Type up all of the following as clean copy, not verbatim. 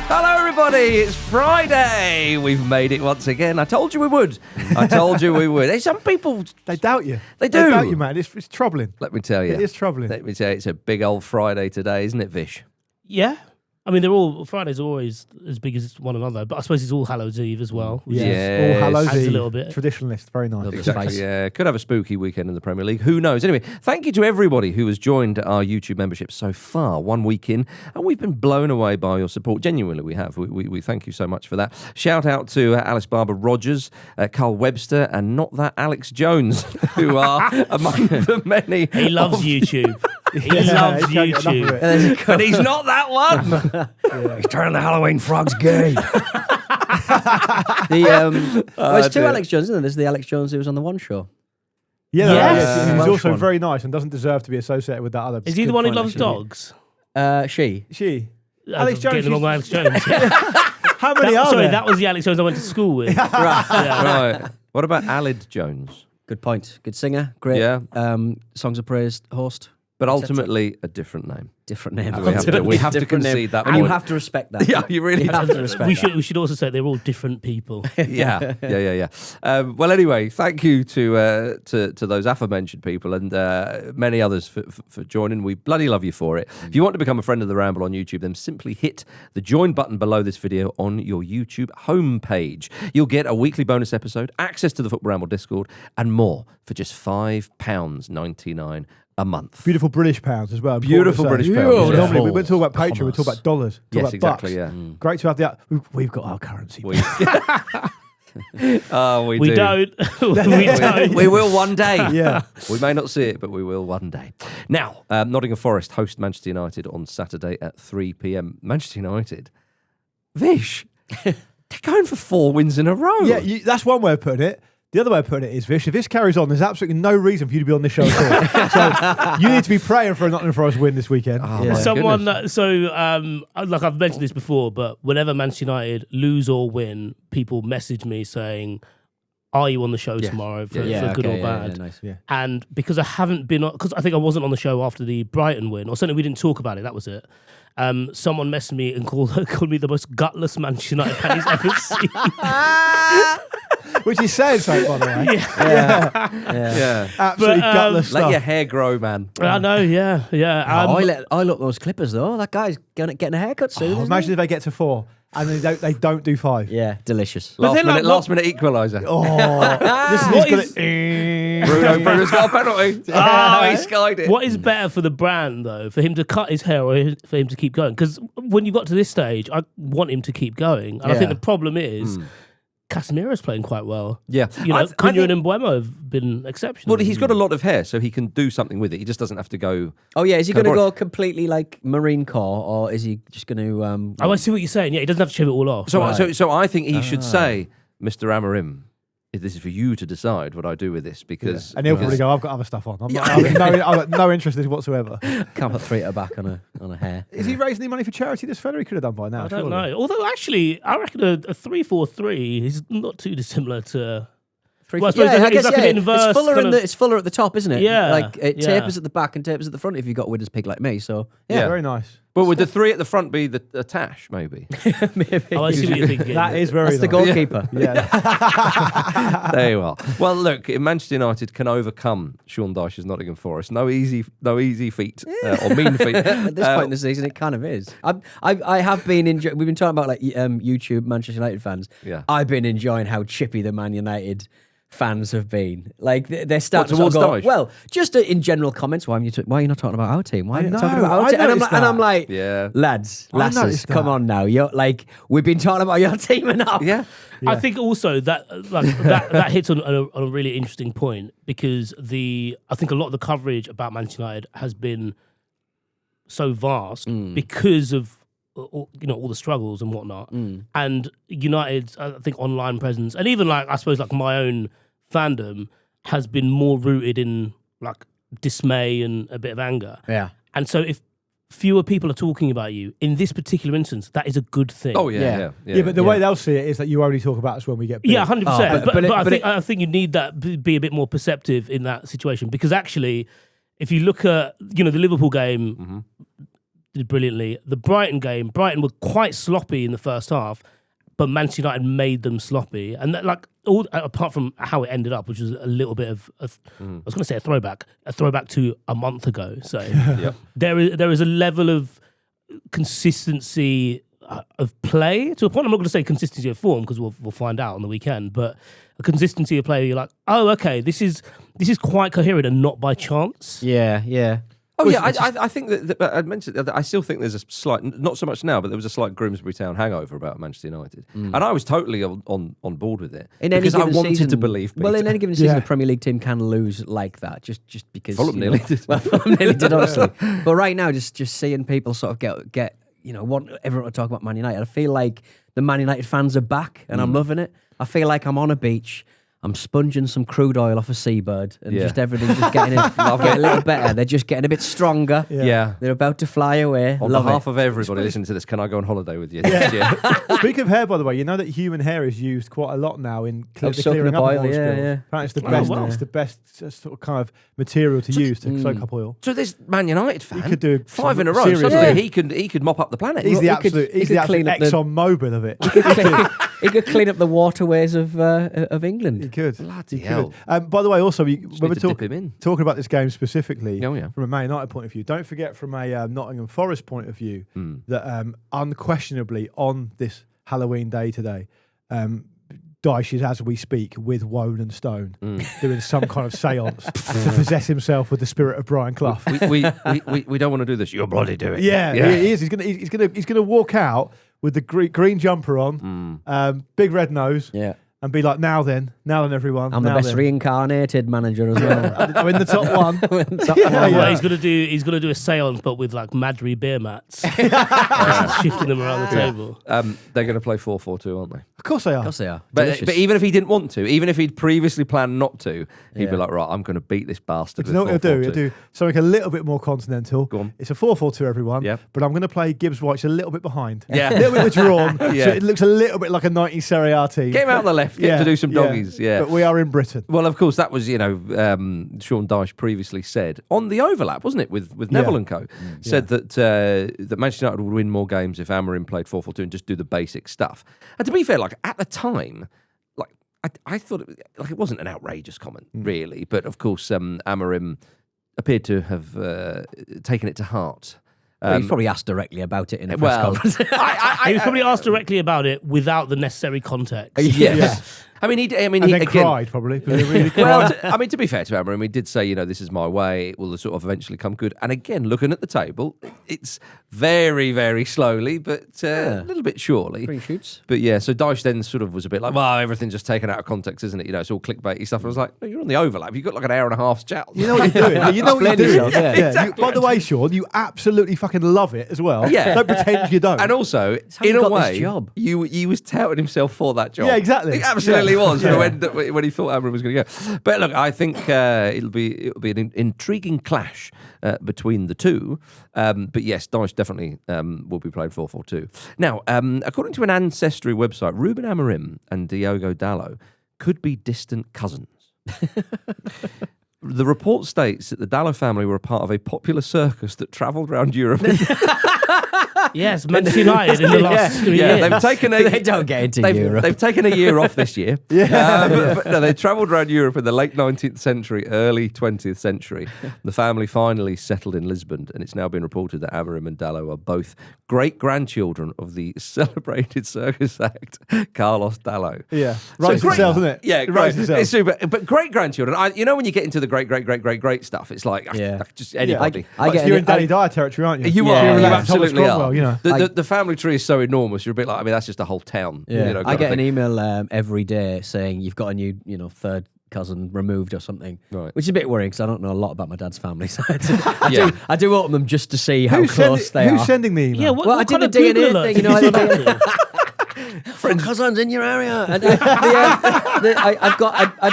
Hello, everybody. It's Friday. We've made it once again. I told you we would. Hey, some people... They doubt you. They do. They doubt you, man. It's troubling. Let me tell you. It is troubling. Let me tell you, it's a big old Friday today, isn't it, Vish? Yeah. I mean, Fridays are always as big as one another, but I suppose it's All Hallows Eve as well. Yes. All Hallows Adds Eve. a little bit. Traditionalist. Very nice. Exactly, yeah. Could have a spooky weekend in the Premier League. Who knows? Anyway, thank you to everybody who has joined our YouTube membership so far, 1 week in, and we've been blown away by your support. Genuinely, we have. We thank you so much for that. Shout out to Alice Barber Rogers, Carl Webster, and not that Alex Jones, who are among the many. He loves YouTube. He loves he can't get enough of YouTube. it. But he's not that one. He's turning the Halloween frogs gay. There's two Alex Jones, isn't there? There's the Alex Jones who was on the One Show. Yeah, Yes. he's Welsh also one. very nice and doesn't deserve to be associated with that other. Is he the one who loves dogs? dogs? She. She. Alex Jones, Getting along with Alex Jones. How many are Sorry, there? that was the Alex Jones I went to school with. Right. What about Alid Jones? Good point. Good singer. Great. Yeah. Songs of Praise host. But ultimately, a different name. Different name. We have to Different concede name. that And you point. have to respect that. Yeah, you really have to respect We should also say they're all different people. Yeah. Well, anyway, thank you to those aforementioned people and many others for joining. We bloody love you for it. If you want to become a friend of the Ramble on YouTube, then simply hit the join button below this video on your YouTube homepage. You'll get a weekly bonus episode, access to the Football Ramble Discord, and more for just £5.99 a month. Beautiful British pounds as well. Beautiful British pounds. Normally, Yeah. we don't talk about Patreon, we talk about dollars. Talk Yes, about exactly, bucks. yeah. Great to have the... We've got our currency. We do. Don't. We don't. We will one day. Yeah. We may not see it, but we will one day. Now, Nottingham Forest host Manchester United on Saturday at 3 p.m. Manchester United. Vish, they're going for 4 wins in a row. Yeah, that's one way of putting it. The other way of putting it is, Vish, if this carries on, there's absolutely no reason for you to be on this show at all. So you need to be praying for a Nottingham Forest win this weekend. Oh, my Someone, goodness. like I've mentioned this before, but whenever Manchester United lose or win, people message me saying, "Are you on the show tomorrow for good or bad?" Yeah, nice. Yeah. And because I haven't been, because I think I wasn't on the show after the Brighton win, or certainly we didn't talk about it. That was it. Someone messaged me and called me the most gutless Manchester United fan he's ever seen. Which is saying something, by the way. Yeah. Absolutely gutless Let stuff. your hair grow, man. I know, yeah. I look those clippers though. That guy's getting a haircut soon. isn't Imagine if they get to 4 and they don't do 5. he? Yeah, delicious. But then, Last minute equaliser. Oh, What Bruno's got a penalty. Oh, he skied it. What is better for the brand, though, for him to cut his hair or for him to keep going? Because when you got to this stage, I want him to keep going. And I think the problem is Casemiro's playing quite well. Yeah. You know, I Cunha think- and Mbeumo have been exceptional. Well, he's got a lot of hair, so he can do something with it. He just doesn't have to go... Oh yeah, is he going to Go go completely like Marine Corps, or is he just going to? Oh, I see what you're saying. Yeah, he doesn't have to shave it all off. So I think he should say, Mr. Amorim, this is for you to decide what I do with this, because... And he'll probably go, I've got other stuff on. I've got no interest in this whatsoever. Can't put 3 at the back on a hair. Is he raising any money for charity? This fella he could have done by now. I don't surely. know. Although, actually, I reckon a 3-4-3 is not too dissimilar to... Well, I suppose Yeah, I it's guess like an inverse it's fuller kind of- it's fuller at the top, isn't it? Yeah, like it yeah. tapers at the back and tapers at the front if you've got a widow's pig like me. So Yeah. Very nice. But would the 3 at the front be the tash, maybe? maybe. Oh, I see what you're thinking. That is very That's the nice. goalkeeper. Yeah. There you are. Well, look, if Manchester United can overcome Sean Dyche's Nottingham Forest, no easy feat or mean feat. At this point in the season, it kind of is. I have been enjoying. We've been talking about like YouTube Manchester United fans. Yeah. I've been enjoying how chippy the Man United fans have been. Like they're starting towards to sort of Dyche? go, well, just in general comments. Why are you not talking about our team? Why are you not talking know, about our I team? noticed And I'm that. like, Yeah. lads, I lasses, noticed come that. on now. You're like, we've been talking about your team enough. Yeah. I think also that that hits on a really interesting point, because I think a lot of the coverage about Manchester United has been so vast because of all the struggles and whatnot, and United's I think online presence, and even like I suppose like my own fandom has been more rooted in like dismay and a bit of anger. Yeah. And so if fewer people are talking about you in this particular instance, that is a good thing. Oh, yeah. Yeah, but the way they'll see it is that you only talk about us when we get big. Yeah, 100%. but I think you need that be a bit more perceptive in that situation, because actually, if you look at the Liverpool game, did brilliantly. The Brighton game, Brighton were quite sloppy in the first half, but Manchester United made them sloppy. And that, like, all apart from how it ended up, which was a little bit of, I was going to say a throwback to a month ago. So there is a level of consistency of play to a point. I'm not going to say consistency of form because we'll find out on the weekend, but a consistency of play. You're like, oh, okay, this is quite coherent and not by chance. Yeah. Oh yeah, I think that I mentioned that I still think there's a slight, not so much now, but there was a slight Grimsby Town hangover about Manchester United, and I was totally on board with it because I wanted to believe. Peter. Well, in any given season, a Premier League team can lose like that, just because Fulham nearly did. Well, Fulham nearly did, honestly. But right now, just seeing people sort of get want everyone to talk about Man United. I feel like the Man United fans are back, and I'm loving it. I feel like I'm on a beach. I'm sponging some crude oil off a seabird, and just everything's just getting a little better. They're just getting a bit stronger. Yeah. They're about to fly away. On behalf of everybody listening to this, can I go on holiday with you? Yeah. Speaking of hair, by the way, you know that human hair is used quite a lot now in clearing up oil. oil spills. Yeah. Apparently it's the best. wow. It's the best sort of kind of material to use to soak up oil. So this Man United fan, He could do 5 in a row. serious Suddenly thing. he could mop up the planet. He's the he could absolute clean up the- Exxon Mobil of it. He could clean up the waterways of England. He could. Bloody He could. hell. By the way, also, when Just we're need to dip him in. talking about this game specifically, Oh, yeah. from a Man United point of view, don't forget from a Nottingham Forest point of view that unquestionably on this Halloween day today, Dyche is, as we speak, with Wone and Stone doing some kind of seance to possess himself with the spirit of Brian Clough. We don't want to do this. You'll bloody do it. Yeah, he is. He's gonna walk out with the green jumper on, big red nose, and be like, now then, everyone. I'm the best reincarnated manager as well. I'm in the top one. Well, he's gonna do a seance, but with like Madry beer mats, just shifting them around the table. They're going to play 4-4-2, aren't they? Of course they are. Of course they are. But even if he didn't want to, even if he'd previously planned not to, he'd be like, right, I'm going to beat this bastard. You know what he'll do? He'll do something a little bit more continental. Go on. It's a 4-4-2, everyone. Yep. But I'm going to play Gibbs White's a little bit behind. Yeah. A little bit withdrawn. So Yeah. it looks a little bit like a 90s Serie A team. Get him out on the left, get him to do some doggies. Yeah. But we are in Britain. Well, of course, that was, Sean Dyche previously said on the overlap, wasn't it, with Neville and co. Said that Manchester United would win more games if Amorim played 4-4-2 and just do the basic stuff. And to be fair, like at the time, like I thought it wasn't an outrageous comment, really. But of course, Amorim appeared to have taken it to heart. He's probably asked directly about it in a press conference. He was probably asked directly about it without the necessary context. Yes. I mean, he And then again, cried, probably. Because he really well, cried. to be fair to Amorim, he did say, this is my way. It will sort of eventually come good. And again, looking at the table, it's very, very slowly, but a little bit surely. Green shoots. But yeah, so Dyche then sort of was a bit like, well, everything's just taken out of context, isn't it? It's all clickbaity stuff. I was like, no, you're on the overlap. You've got like an hour and a half's chat. You know what you're doing. You know what you're Explain doing. yourself, yeah. Yeah. By the way, Sean, you absolutely fucking love it as well. Yeah. Don't pretend you don't. And also, how in you a got this way, job. he was touting himself for that job. Yeah, exactly. He absolutely Yeah. was Yeah. when he thought Amorim was going to go. But look, I think it'll be an intriguing clash between the two. But yes, Dyche definitely will be playing 4-4-2. Now, according to an ancestry website, Ruben Amorim and Diogo Dalot could be distant cousins. The report states that the Dalot family were a part of a popular circus that travelled around Europe. Yes, Manchester United in the last 3 years. They've taken They don't get into Europe. They've taken a year off this year. But no, they travelled around Europe in the late 19th century, early 20th century. The family finally settled in Lisbon, and it's now been reported that Amorim and Dalot are both great-grandchildren of the celebrated circus act Carlos Dalot. Yeah. Writes itself, isn't it? Yeah, It great. writes itself. It's super. But great-grandchildren, when you get into the great stuff, it's like just anybody. I get You're it. in Danny Dyer territory, aren't you? You Yeah, are. yeah. You Thomas absolutely Cromwell, are. you know. The family tree is so enormous. You're a bit like, that's just a whole town. Yeah. kind I of get an thing. email every day saying you've got a new, third cousin removed or something, Right. which is a bit worrying because I don't know a lot about my dad's family. So Yeah. I do open them just to see how Who's close they who's are. sending the email? Yeah, Well, I what did kind the of Google DNA alert thing, did you know, you I send did- that to? Cousin's in your area. And, I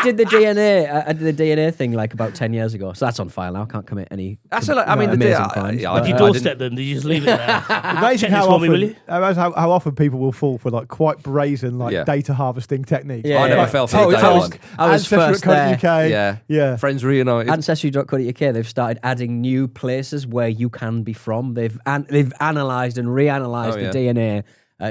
did the DNA. I did the DNA thing like about 10 years ago, so that's on file now. I can't commit any. That's I mean, amazing crimes. Did you doorstep them? Did you just leave it there? Amazing Check this for me, will you? how often people will fall for like quite brazen data harvesting techniques. Yeah, I never fell for the data one. I was first there. UK. Friends reunited. Ancestry.co.uk, they've started adding new places where you can be from. They've analysed and reanalyzed the DNA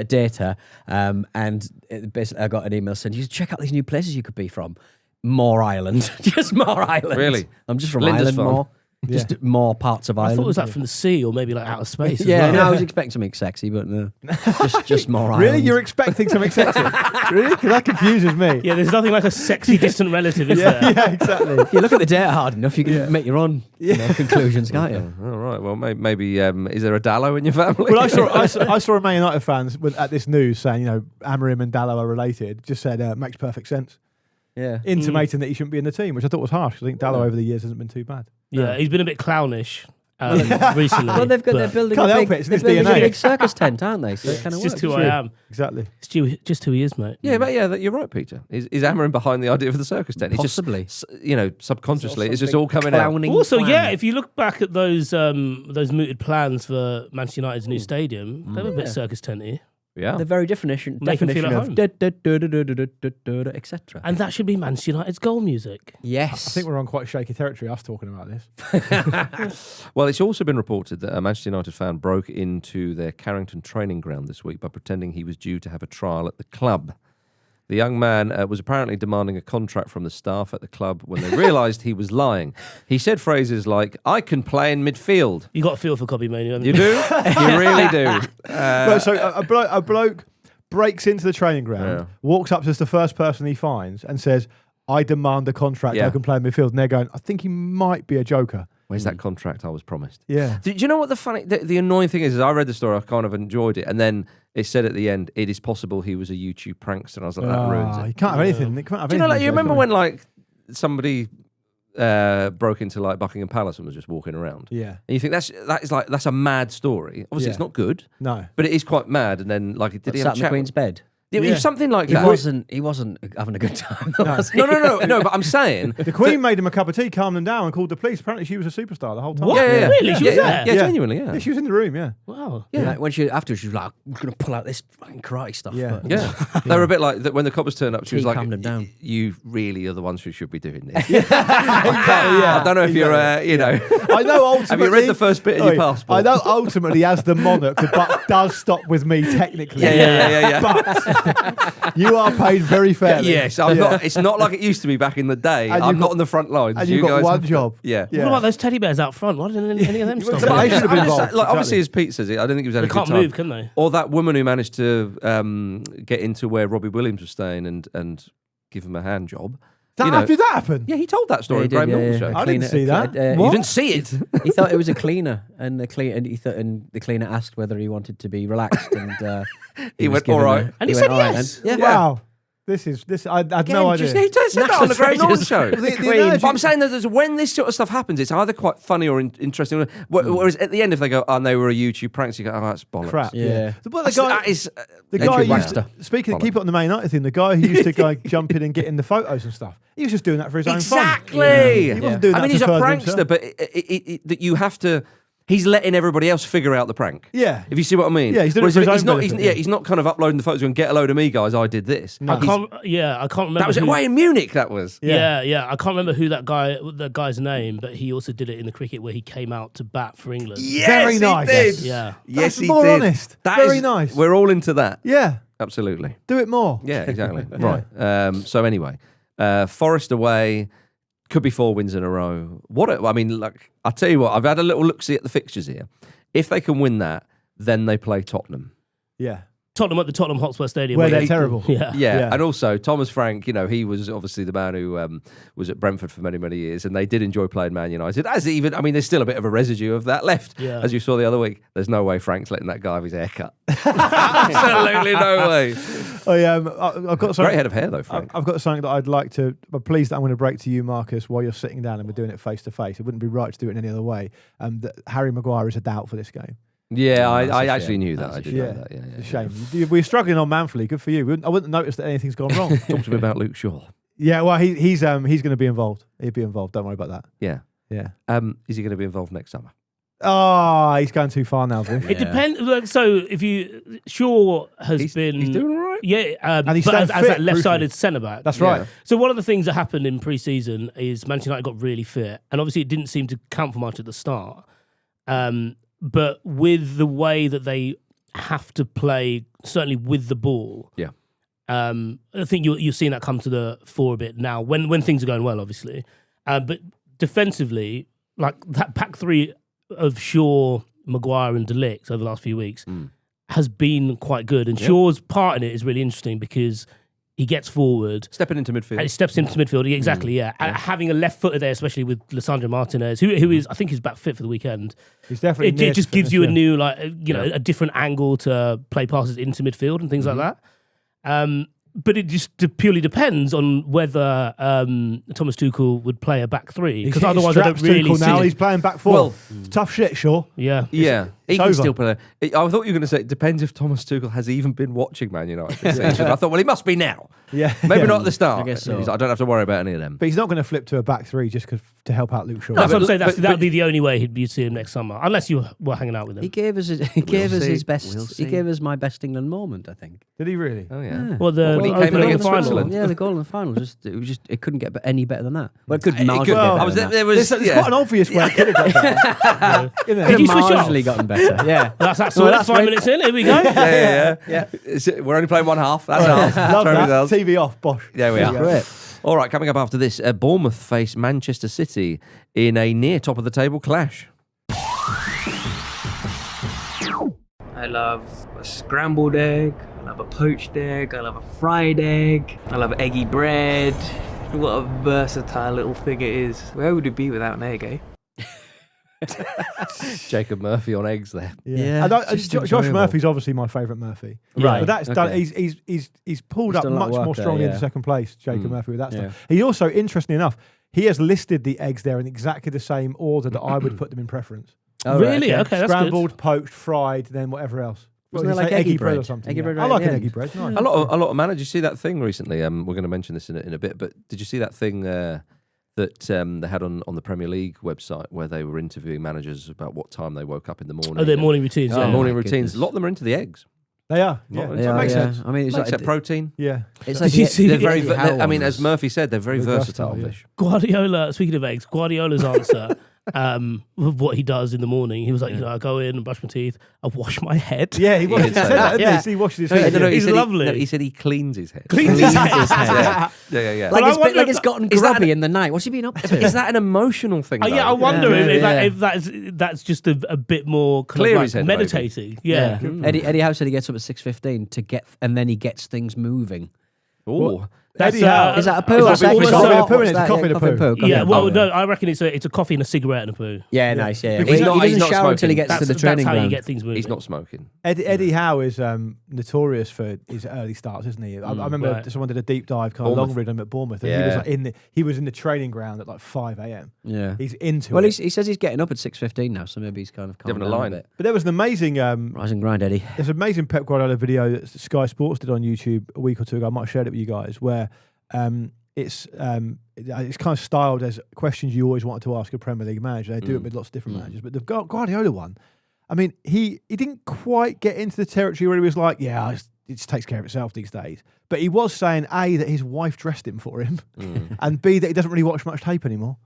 data, and basically I got an email saying, you check out these new places you could be from. More Ireland. Just more Ireland. Really? I'm just from Lindisfarne. Ireland more. Just more parts of I Ireland. thought it was like from the sea or maybe like outer space. No, I was expecting something sexy, but no. just more Ireland. Really? You're expecting something sexy? Really? Because that confuses me. Yeah, there's nothing like a sexy distant relative, is there? Yeah, exactly. If you look at the data hard enough, you can make your own conclusions, can't you? All right. Well, maybe is there a Dalot in your family? Well, I saw a Man United fans at this news saying, Amorim and Dalot are related. Just said makes perfect sense. Yeah. Intimating that he shouldn't be in the team, which I thought was harsh. I think Dalot over the years hasn't been too bad. Yeah, he's been a bit clownish recently. Well, they're building Can't a help big, it, it's this they're building a DNA. big circus tent, aren't they? So it kind of It's just works. who I am. Exactly. It's just who he is, mate. Yeah, but you're right, Peter. Is Amorim behind the idea for the circus tent? It's Possibly. Just, subconsciously, it's just big all coming out. clowning Also, plan. if you look back at those mooted plans for Manchester United's new stadium, they were a bit circus tenty. Yeah. The very definition Make them feel of at etc. And that should be Manchester United's goal music. Yes. I think we're on quite shaky territory, us talking about this. Well, it's also been reported that a Manchester United fan broke into their Carrington training ground this week by pretending he was due to have a trial at the club. The young man was apparently demanding a contract from the staff at the club when they realised he was lying. He said phrases like, "I can play in midfield." You got a feel for Copy Mania, haven't You do? You really do. So a bloke breaks into the training ground, walks up to the first person he finds and says, "I demand a contract. I can play in midfield." And they're going, "I think he might be a joker." Where's that contract I was promised? Yeah. Do you know what the annoying thing is? I read the story, I kind of enjoyed it, and then it said at the end, it is possible he was a YouTube prankster. And I was like, that ruins it. You can't have anything. You can't have Do you know, anything you remember can when somebody broke into Buckingham Palace and was just walking around? you? Yeah. And you think that's a mad story. Obviously, it's not good. No. But it is quite mad. And then did he have sat a in the chat? Queen's bed. Yeah, it was something like He that. wasn't having a good time. though, was he? No. But I'm saying The Queen made him a cup of tea, calmed him down, and called the police. Apparently, she was a superstar the whole time. What? Yeah. Really? She was there? Yeah, genuinely, yeah. Yeah, she was in the room. Yeah. Wow. Yeah. Like, when afterwards, she was like, "I'm gonna pull out this fucking karate stuff." Yeah. but- Yeah, they were a bit like that when the coppers turned up. She was Tea like, calmed him down. "You really are the ones who should be doing this." I don't know if you're, I know ultimately. Have you read the first bit in your passport? I know ultimately, as the monarch, the buck does stop with me technically. Yeah. But you are paid very fairly. Yes, I'm not. It's not like it used to be back in the day. And I'm you've not got- on the front lines. And You you've got guys one have to- job. Yeah. Yeah. What about those teddy bears out front? Why didn't any of them stop? But I should have been I'm just involved. saying, obviously, exactly. as Pete says it, I don't think he was had They a good can't time. move, can they? Or that woman who managed to get into where Robbie Williams was staying and give him a hand job. Did that happen? Yeah, he told that story. Yeah, he in Graham did, Norton's yeah. show. I didn't see that. You didn't see it. He thought it was a cleaner, and the cleaner asked whether he wanted to be relaxed, and He was went, given "All right." And he went, said "All right yes. then." Yeah. Wow. This. I had no idea. He said that on the Graham Norton show. The analogy- But I'm saying that when this sort of stuff happens, it's either quite funny or interesting. Whereas at the end, if they go, "Oh, they were a YouTube prank," you go, "Oh, that's bollocks." Crap. Yeah. But the guy, That is the guy Adrian used to, Webster. speaking, keep it on the Man United thing. The guy who used to go jump in and get in the photos and stuff. He was just doing that for his own fun. Exactly. He wasn't doing I that mean, to he's a further prankster, himself. but that you have to. He's letting everybody else figure out the prank. Yeah. If you see what I mean. Yeah, he's doing it Whereas for his he's own not. benefit, He's not kind of uploading the photos and get a load of me, guys. I did this. No. I can't remember. That was away in Munich. That was. Yeah. I can't remember who the guy's name, but he also did it in the cricket where he came out to bat for England. Yes, Very nice. He did. Yeah. Yes, That's he more did. honest. That Very is- nice. We're all into that. Yeah. Absolutely. Do it more. Yeah, exactly. Right. So anyway, Forest away. Could be 4 wins in a row. I'll tell you what, I've had a little look-see at the fixtures here. If they can win that, then they play Tottenham. Yeah. Tottenham at the Tottenham Hotspur Stadium. Where they're terrible. Yeah. Yeah, and also Thomas Frank, he was obviously the man who was at Brentford for many, many years, and they did enjoy playing Man United. There's still a bit of a residue of that left, as you saw the other week. There's no way Frank's letting that guy have his hair cut. Absolutely no way. I've got something. Great head of hair, though, Frank. I've got something that I'd like to. I'm pleased that I'm going to break to you, Marcus, while you're sitting down and we're doing it face to face. It wouldn't be right to do it in any other way. That Harry Maguire is a doubt for this game. Yeah, That's I a actually shame. knew that. That's I a did Yeah, know that. Yeah, it's a shame. We're struggling on Manfully. Good for you. I wouldn't notice that anything's gone wrong. Talk to me about Luke Shaw. Yeah, well, he's going to be involved. He'll be involved. Don't worry about that. Yeah. Yeah. Is he going to be involved next summer? Oh, he's going too far now, Vish. It depends. Like, so if you Shaw has been, he's doing all right. yeah, And he's but as staying fit, that left-sided centre back. That's right. So one of the things that happened in pre-season is Manchester United got really fit, and obviously it didn't seem to count for much at the start. But with the way that they have to play, certainly with the ball, Yeah. I think you're seeing that come to the fore a bit now when things are going well, obviously. But defensively, like that back three of Shaw, Maguire, and De Ligt over the last few weeks has been quite good. And Shaw's part in it is really interesting because he gets forward. Stepping into midfield. And he steps into midfield. Yeah, exactly, yeah. Having a left footer there, especially with Lissandro Martinez, who is, I think, he's back fit for the weekend. He's definitely. It just gives you a new, a different angle to play passes into midfield and things like that. But it just purely depends on whether Thomas Tuchel would play a back three, because otherwise I don't really see now. it. He's playing back four. Well, tough shit, sure. Yeah. Yeah, he can over. still play. I thought you were going to say it depends if Thomas Tuchel has even been watching Man United this season. I thought, well, he must be now. Yeah, Maybe yeah. not at the start. I guess so. He's like, I don't have to worry about any of them. But he's not going to flip to a back three just to help out Luke Shaw. That's what I'm but- saying. but- That would be the only way you'd see him next summer, unless you were hanging out with him. He gave us his see. best. We'll He see. gave us my best England moment, I think. Did he really? Oh yeah. Well, the When he opening came in of against the final. Switzerland. Yeah, the goal in the final. It couldn't get any better than that. Well, it could It marginally could- get well, better I was than that. there was It's quite an obvious way it could have got better. Isn't it? Did you Could have switch off? marginally gotten better. Yeah. That's Well, sorted. that's 5 right. minutes in. Here we go. Yeah. We're only playing one half. That's half. Love Trophy that. bells. TV off, bosh. There we There are. you go. Great. All right, coming up after this, Bournemouth face Manchester City in a near top of the table clash. I love a scrambled egg, I love a poached egg, I love a fried egg, I love eggy bread. What a versatile little thing it is. Where would it be without an egg, eh? Jacob Murphy on eggs there. Yeah, And just Josh enjoyable. Murphy's obviously my favourite Murphy. Right, But that's done. okay. He's pulled He's up done a lot much of work more there, strongly yeah. into second place, Jacob Murphy, with that Yeah. stuff. He also, interestingly enough, he has listed the eggs there in exactly the same order that I would put them in preference. Oh, right, Really? Okay, that's Scrambled, good. poached, fried, then whatever else. Wasn't What there did he like say? eggy bread or bread? something? Eggy yeah. bread I right like at an the eggy end. bread. Nice. A lot of managers. You see that thing recently? We're going to mention this in a bit, but did you see that thing that they had on the Premier League website where they were interviewing managers about what time they woke up in the morning? Oh, their and- morning routines. Oh, Yeah. morning my routines. goodness. A lot of them are into the eggs. They are. Not Yeah, really. so it makes sense. I mean, it's Makes like that protein. Yeah. It's Did you see They're the very. Eddie Howe I mean, ones. as Murphy said, they're very Very versatile. versatile, yeah. Vish. Guardiola, speaking of eggs, Guardiola's answer with what he does in the morning. He was like, I go in and brush my teeth, I wash my head. Yeah, he did say said that. that, didn't Yeah. he? So he washes his No, head. no, he He's said lovely. He said he cleans his head. Cleans his head. Yeah. But I like wonder it's if gotten is that grubby in the night. What's he been up to? Is that an emotional thing? Yeah, I though? wonder Yeah. if that's just a bit more kind Clear of his like head, maybe. meditating. Yeah. Eddie Howe said he gets up at 6:15 and then he gets things moving. Ooh. That's, Eddie Howe. Is that a is poo? that Or is that almost coffee like- and a poo? what's It's that? coffee and a Coffee poo. coffee Yeah, and well, poo. no, I reckon it's a coffee and a cigarette and a poo. Yeah, nice. Yeah, Because he he's doesn't not shower until he smoking. gets to the That's training how you ground. get things moving. He's not smoking. Eddie Howe is notorious for his early starts, isn't he? I remember right. someone did a deep dive kind of Bournemouth. long read him at Bournemouth, and Yeah. he was in the training ground at like 5 a.m. Yeah. He's into Well, it. he says he's getting up at 6:15 now, so maybe he's kind of calmed Having a down line. a bit. But there was an amazing Rise and grind, Eddie. there's an amazing Pep Guardiola video that Sky Sports did on YouTube a week or two ago. I might have shared it with you guys, where it's kind of styled as questions you always wanted to ask a Premier League manager. They do it with lots of different managers, but the Guardiola one, I mean, he didn't quite get into the territory where he was like, yeah, it just takes care of itself these days. But he was saying A, that his wife dressed him for him, and B, that he doesn't really watch much tape anymore.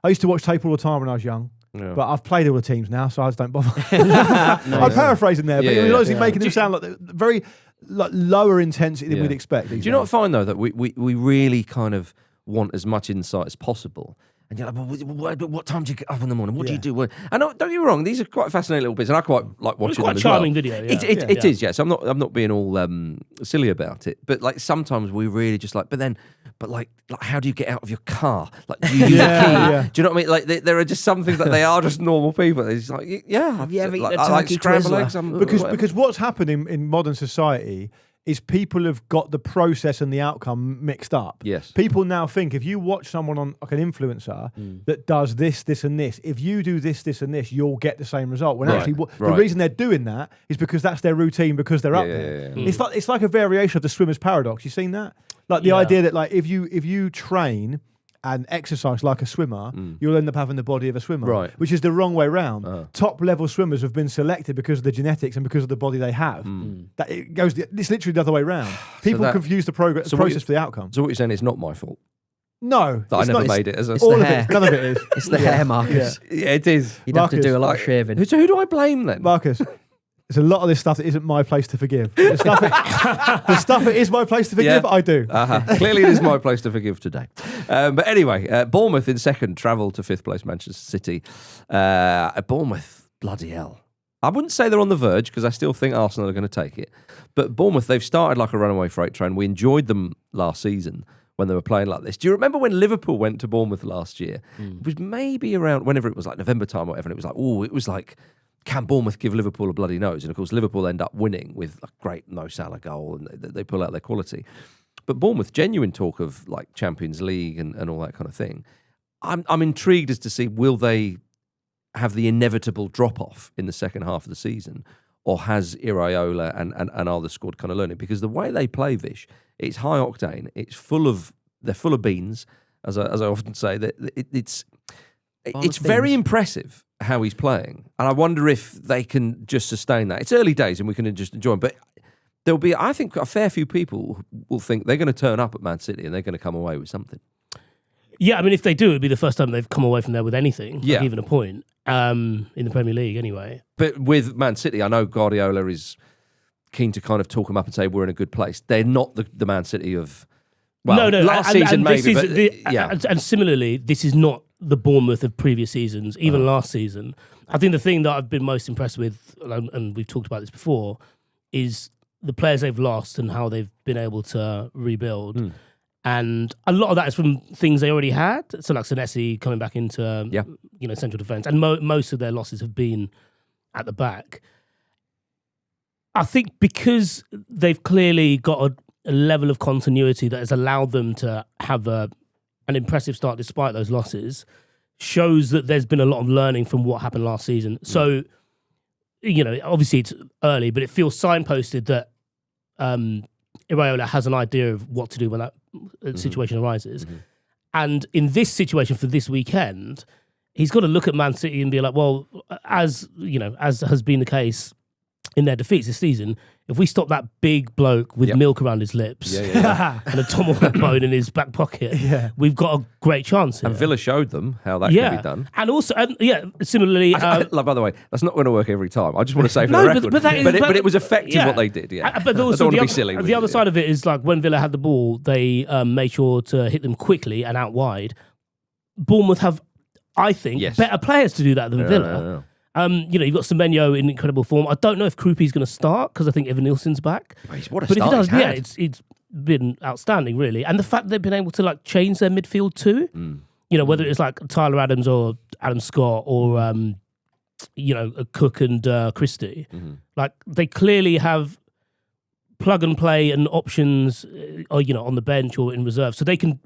I used to watch tape all the time when I was young. Yeah. But I've played all the teams now, so I just don't bother. I'm paraphrasing there, but Yeah, he was yeah, obviously yeah. making them sound like very like lower intensity than Yeah. we'd expect. Do you not find though that we really kind of want as much insight as possible? And you're like, well, what time do you get up in the morning? What do you do? Well, and don't get me wrong, these are quite fascinating little bits, and I quite like watching It's quite them as charming well. video. Yeah. It is, yeah. So I'm not being all silly about it, but like sometimes we really just like, but like how do you get out of your car? Like, do you use a key? Yeah. Do you know what I mean? Like there are just some things that they are just normal people. It's like, yeah. Have you ever like, eaten a I like turkey scrambled Twizzler? eggs. because what's happened in modern society is people have got the process and the outcome mixed up. Yes. People now think if you watch someone on like an influencer that does this, this, and this, if you do this, this, and this, you'll get the same result. When actually, the reason they're doing that is because that's their routine because they're up there. It's like a variation of the swimmer's paradox. You seen that? Like the idea that like if you train and exercise like a swimmer, you'll end up having the body of a swimmer, which is the wrong way round. Top level swimmers have been selected because of the genetics and because of the body they have. That it goes. It's literally the other way round. People confuse the process for the outcome. So what you're saying is not my fault. No, That I never made it as a all of it. None of it is. It's the hair, Marcus. Yeah, it is. You'd have to do a lot of shaving. So who do I blame then? Marcus. There's a lot of this stuff that isn't my place to forgive. The stuff that is my place to forgive, I do. Clearly, it is my place to forgive today. But anyway, Bournemouth in second, travel to 5th place Manchester City. Bournemouth, bloody hell. I wouldn't say they're on the verge because I still think Arsenal are going to take it. But Bournemouth, they've started like a runaway freight train. We enjoyed them last season when they were playing like this. Do you remember when Liverpool went to Bournemouth last year? It was maybe around, whenever it was like November time or whatever, and it was like, can Bournemouth give Liverpool a bloody nose? And of course, Liverpool end up winning with a great Mo Salah goal and they pull out their quality. But Bournemouth, genuine talk of like Champions League and all that kind of thing. I'm intrigued as to see, will they have the inevitable drop-off in the second half of the season? Or has Iraola and are the squad kind of learning? Because the way they play, Vish, it's high octane. They're full of beans, as I often say. It's very impressive how he's playing. And I wonder if they can just sustain that. It's early days and we can just enjoy him. But there'll be, I think, a fair few people will think they're going to turn up at Man City and they're going to come away with something. Yeah, I mean, if they do, it'd be the first time they've come away from there with anything, like even a point, in the Premier League anyway. But with Man City, I know Guardiola is keen to kind of talk them up and say we're in a good place. They're not the Man City of, well, no. last season maybe, and similarly, this is not the Bournemouth of previous seasons, even last season. I think the thing that I've been most impressed with, and we've talked about this before, is the players they've lost and how they've been able to rebuild. And a lot of that is from things they already had. So like Senesi coming back into central defence. And most of their losses have been at the back. I think because they've clearly got a level of continuity that has allowed them to have an impressive start despite those losses, shows that there's been a lot of learning from what happened last season. So, obviously it's early, but it feels signposted that Iraola has an idea of what to do when that situation arises. And in this situation for this weekend, he's got to look at Man City and be like, well, as has been the case in their defeats this season, if we stop that big bloke with milk around his lips and a tomahawk bone in his back pocket, we've got a great chance here. And Villa showed them how that can be done. And also, similarly... like, by the way, that's not going to work every time. I just want to say for the record. But it was effective what they did, But also, I don't want to be silly. The other side of it is like when Villa had the ball, they made sure to hit them quickly and out wide. Bournemouth have, I think, better players to do that than Villa. You've got Semenyo in incredible form. I don't know if Krupi's going to start because I think Evan Nilsson's back. What a but start if he does, it's been outstanding, really. And the fact they've been able to like change their midfield too. Whether it's like Tyler Adams or Adam Scott or Cook and Christie, like they clearly have plug and play and options, on the bench or in reserve, so they can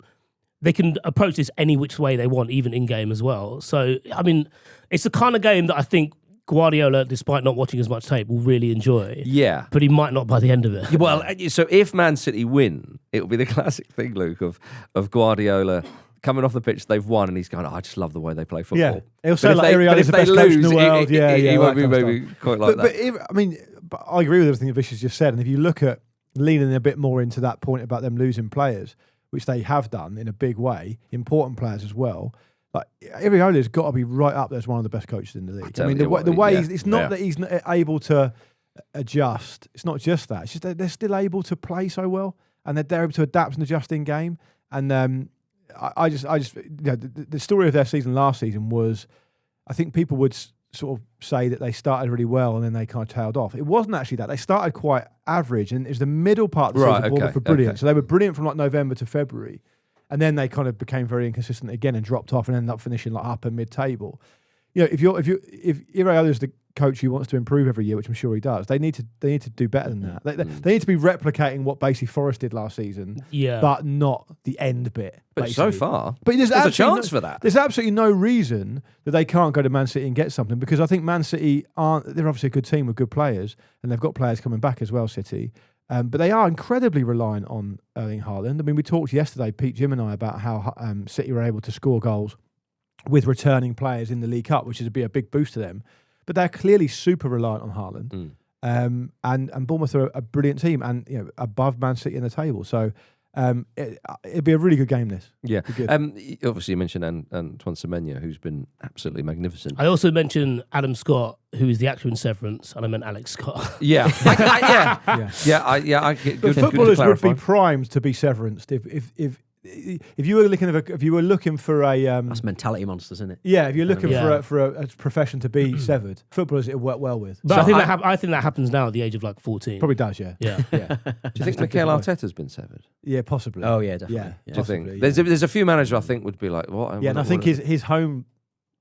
approach this any which way they want, even in game as well. So, I mean, it's the kind of game that I think Guardiola, despite not watching as much tape, will really enjoy. Yeah. But he might not by the end of it. Well, so if Man City win, it will be the classic thing, Luke, of Guardiola coming off the pitch, they've won, and he's going, I just love the way they play football. Yeah. He'll say like Iriola's the best coach in the world. He won't be maybe quite like that. But I agree with everything that Vish has just said. And if you look at leaning a bit more into that point about them losing players, which they have done in a big way, important players as well. Like Iriola's got to be right up there as one of the best coaches in the league. I mean, the way it's not that he's not able to adjust. It's not just that. It's just that they're still able to play so well, and they're able to adapt and adjust in game. And I just the story of their season last season was, I think people would sort of say that they started really well and then they kind of tailed off. It wasn't actually that. They started quite average, and it was the middle part of the season Bournemouth were brilliant. So they were brilliant from like November to February, and then they kind of became very inconsistent again and dropped off and ended up finishing like upper mid-table. If Iraola is coach who wants to improve every year, which I'm sure he does, they need to do better than that. They need to be replicating what basically Forest did last season, but not the end bit. But basically. so far, but there's a chance for that. There's absolutely no reason that they can't go to Man City and get something, because I think Man City they're obviously a good team with good players, and they've got players coming back as well, City. But they are incredibly reliant on Erling Haaland. I mean, we talked yesterday, Pete, Jim and I, about how City were able to score goals with returning players in the League Cup, which would be a big boost to them. But they're clearly super reliant on Haaland. And Bournemouth are a brilliant team, and above Man City in the table. So it'd be a really good game, this. Yeah. Obviously, you mentioned Antoine Semenyo, who's been absolutely magnificent. I also mentioned Adam Scott, who is the actor in Severance, and I meant Alex Scott. Yeah. Good, footballers good would be primed to be Severanced if you were looking for a that's mentality monsters, isn't it? Yeah, if you're looking for a profession to be severed, footballers it work well with. But so I think that happens now at the age of like 14. Probably does, yeah. Yeah. Do you think Mikel Arteta's been severed? Yeah, possibly. Oh yeah, definitely. Yeah, do you think there's a few managers I think would be like what? Yeah, and I think his home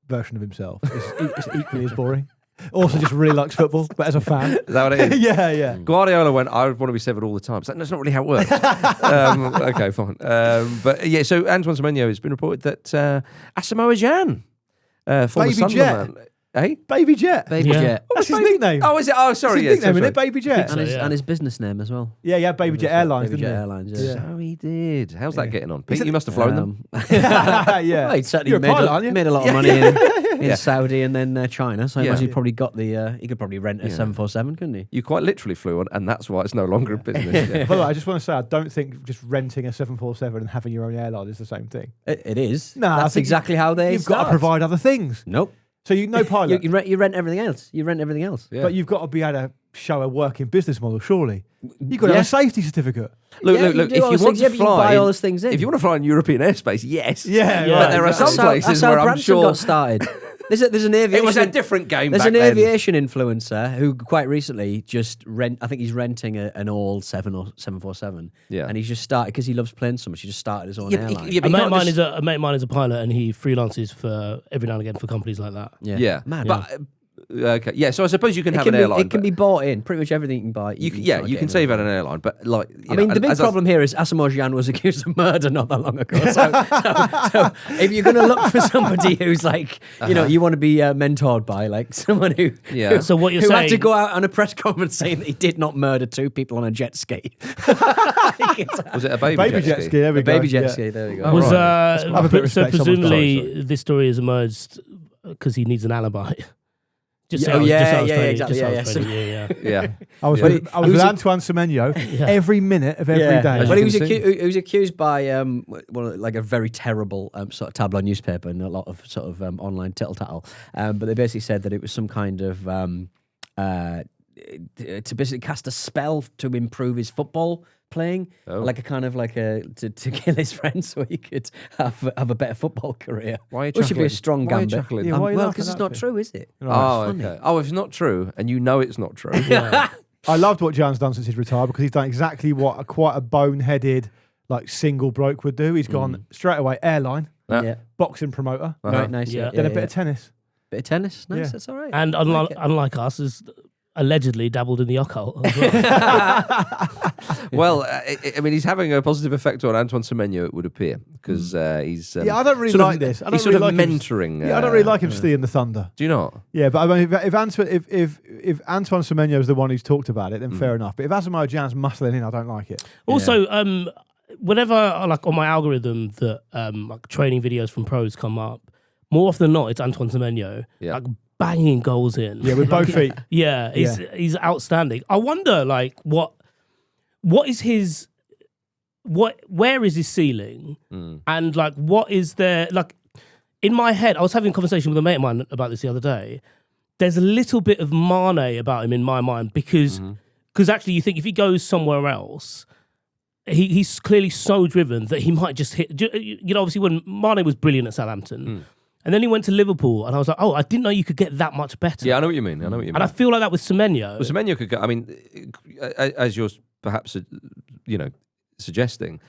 version of himself is equally as boring. Also, just really likes football, but as a fan. Is that what it is? Yeah. Guardiola went, I would want to be severed all the time. So that's not really how it works. Okay, fine. But yeah, so Antoine Semenyo, it's been reported that Asamoah Gyan, former Baby Sunderland. Jet. Hey? Baby Jet. Baby Jet. What's his nickname? Oh, is it? Oh, sorry. His nickname, isn't it? Baby Jet. And his business name as well. Yeah, Baby Jet Airlines, Baby didn't Jet he? Airlines, yeah. So he did. How's that getting on? Pete, you must have flown them. Yeah. Well, he'd certainly You're a pilot, aren't you? made a lot of money in Saudi and then China, so I imagine he probably got he could probably rent a 747, couldn't he? You quite literally flew on, and that's why it's no longer a business. Yeah. By the way, I just want to say, I don't think just renting a 747 and having your own airline is the same thing. It is. No, That's exactly how they You've start. got to provide other things. Nope. So no pilot. You rent everything else. You rent everything else. Yeah. But you've got to be able to show a working business model, surely. You've got to have a safety certificate. Look, do if all you those want things, to but you buy fly, all those things in. if you want to fly in European airspace, yes. Yeah, But there are some places That's how where I'm Branson sure got started. There's an aviation. it was a different game. There's back an then. aviation influencer who quite recently just I think he's renting an all 747. Yeah. And he's just started because he loves planes so much. He just started his own airline. A mate of mine is a pilot, and he freelances for every now and again for companies like that. Yeah. Mad. But okay, yeah. So I suppose you can have an be, airline. It can be bought in. Pretty much everything you can buy. You can say you've had an airline, but like, I mean, the big problem here is Asamoah Gyan was accused of murder not that long ago. So if you're going to look for somebody who's like, you want to be mentored by, like someone who, So what you're who saying, had to go out on a press conference saying that he did not murder 2 people on a jet ski. Was it a baby jet ski? There we go. Baby jet ski. There we go. was Have a bit of so respect, someone's presumably this story has emerged because he needs an alibi. Just Yeah, exactly. Yeah. I was with Antoine Semenyo every minute of every day. Well, you he was accused by like a very terrible sort of tabloid newspaper and a lot of sort of online tittle-tattle. But they basically said that it was some kind of to basically cast a spell to improve his football playing, to kill his friends so he could have a better football career. Why are you Which should be a chuckling? strong Why are you gambit. chuckling? Yeah, why are you Well, laughing because it's at not that? true, is it? Oh, funny. okay. Oh, if it's not true, and you know it's not true. I loved what Jan's done since he's retired, because he's done exactly what quite a boneheaded, like, single bloke would do. He's gone straight away airline, Yeah. boxing promoter, Right, nice. Yeah. then a bit of tennis. Bit of tennis. Nice, Yeah. that's all right. And unlike us, has allegedly dabbled in the occult as well. Well, I mean, he's having a positive effect on Antoine Semenyo, it would appear, because he's. Yeah, I don't really sort of- like this. I don't he's sort really of like him. mentoring. Yeah, I don't really like him stealing the thunder. Do you not? Yeah, but I mean, if Antoine Semenyo is the one who's talked about it, then fair enough. But if Asamoah Gyan's muscling in, I don't like it. Also, whenever like on my algorithm that like training videos from pros come up, more often than not, it's Antoine Semenyo like banging goals in. Yeah, with both feet. Yeah, he's outstanding. I wonder, like, what is his where is his ceiling, and like what is there like in my head? I was having a conversation with a mate of mine about this the other day. There's a little bit of Mane about him in my mind because actually you think if he goes somewhere else, he's clearly so driven that he might just hit. You know, obviously when Mane was brilliant at Southampton. And then he went to Liverpool, and I was like, oh, I didn't know you could get that much better. Yeah, I know what you mean. And I feel like that with Semenyo. Well, Semenyo could go. I mean, as you're perhaps, suggesting,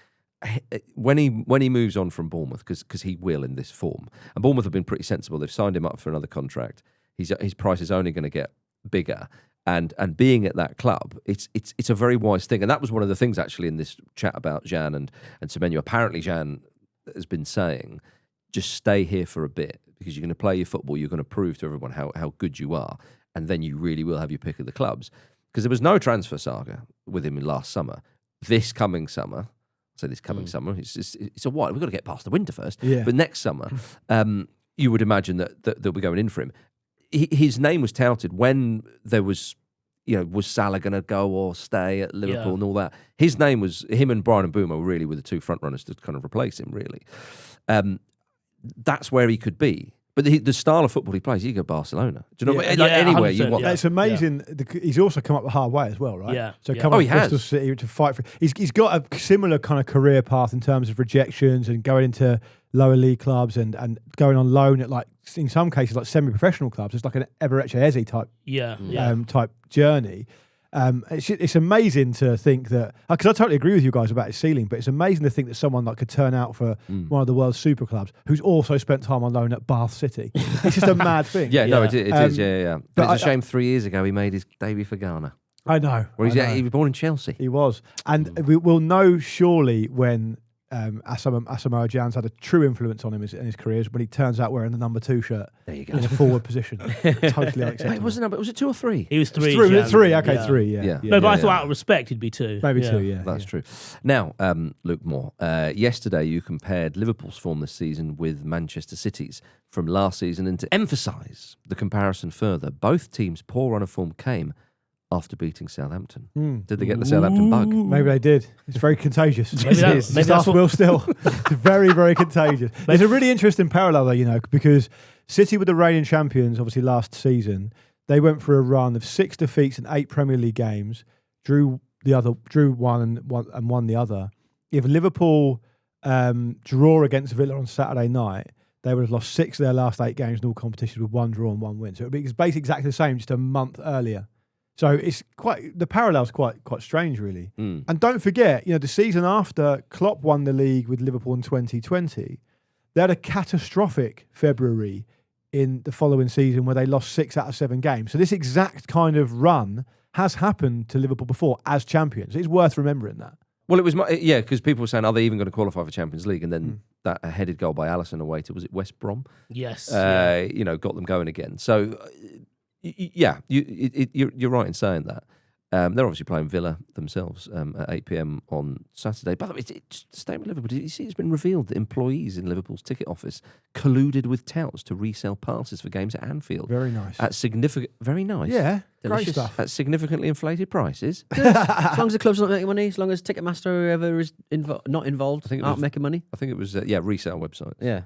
when he moves on from Bournemouth, because he will in this form, and Bournemouth have been pretty sensible. They've signed him up for another contract. his price is only going to get bigger. And being at that club, it's a very wise thing. And that was one of the things actually in this chat about Jan and Semenyo. Apparently Jan has been saying, just stay here for a bit because you're going to play your football. You're going to prove to everyone how good you are. And then you really will have your pick of the clubs. Because there was no transfer saga with him last summer. This coming summer, summer, it's a while. We've got to get past the winter first. Yeah. But next summer, you would imagine that we're going in for him. His name was touted when there was, was Salah going to go or stay at Liverpool and all that. His name was, him and Brian and Mbeumo really were the two front runners to kind of replace him, really. That's where he could be. But the style of football he plays, you go Barcelona. Do you know what I mean? Like anywhere you want. It's amazing. He's also come up the hard way as well, right? Yeah. So come up to Bristol City to fight for. He's got a similar kind of career path in terms of rejections and going into lower league clubs and going on loan at, like, in some cases, like semi-professional clubs. It's like an Eberechi Eze type type journey. It's amazing to think that, because I totally agree with you guys about his ceiling, but it's amazing to think that someone like could turn out for one of the world's super clubs who's also spent time on loan at Bath City. It's just a mad thing. It is. But it's a shame 3 years ago he made his debut for Ghana. I know. He was born in Chelsea. He was. And we will know surely when Asamoah Gyan's had a true influence on him in his career when he turns out wearing the number 2 shirt in a forward position. Totally unacceptable. Was it 2 or 3? He was 3. Three. Okay, 3. Yeah. No, but I thought out of respect he'd be 2. Maybe 2. Yeah, that's true. Now, Luke Moore. Yesterday you compared Liverpool's form this season with Manchester City's from last season, and to emphasise the comparison further, both teams' poor run of form came after beating Southampton. Did they get the Southampton bug? Maybe they did. It's very contagious. Maybe that's Will still. It's very, very contagious. It's a really interesting parallel though, because City were the reigning champions, obviously last season. They went for a run of 6 defeats in 8 Premier League games, drew one and won the other. If Liverpool draw against Villa on Saturday night, they would have lost 6 of their last 8 games in all competitions with 1 draw and 1 win. So it would be basically exactly the same, just a month earlier. So it's the parallel's quite strange, really. And don't forget, the season after Klopp won the league with Liverpool in 2020, they had a catastrophic February in the following season where they lost 6 out of 7 games. So this exact kind of run has happened to Liverpool before as champions. It's worth remembering that. Well, it was because people were saying, are they even going to qualify for Champions League? And then that headed goal by Alisson away to, was it West Brom? Yes. Got them going again. So. You're right in saying that. They're obviously playing Villa themselves at 8 p.m. on Saturday. By the way, it's staying with Liverpool. Did you see it's been revealed that employees in Liverpool's ticket office colluded with touts to resell passes for games at Anfield? Very nice. Very nice. Yeah, delicious. Great stuff. At significantly inflated prices. As long as the club's not making money, as long as Ticketmaster or whoever is not involved aren't making money. I think it was resale websites. Yeah.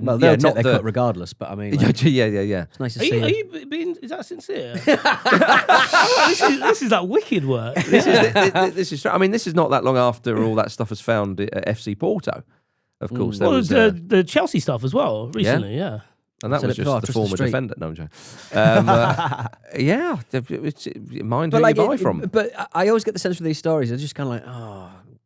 Well, they'll take their not cut regardless, but I mean... yeah. It's nice to see Are you being... Is that sincere? This is like wicked work. This is. I mean, this is not that long after all that stuff was found at FC Porto. Of course, there was the Chelsea stuff as well recently. Yeah. And that was just the former defender. No, I'm joking. It's mind who you buy from. But I always get the sense with these stories, they're just kind of like,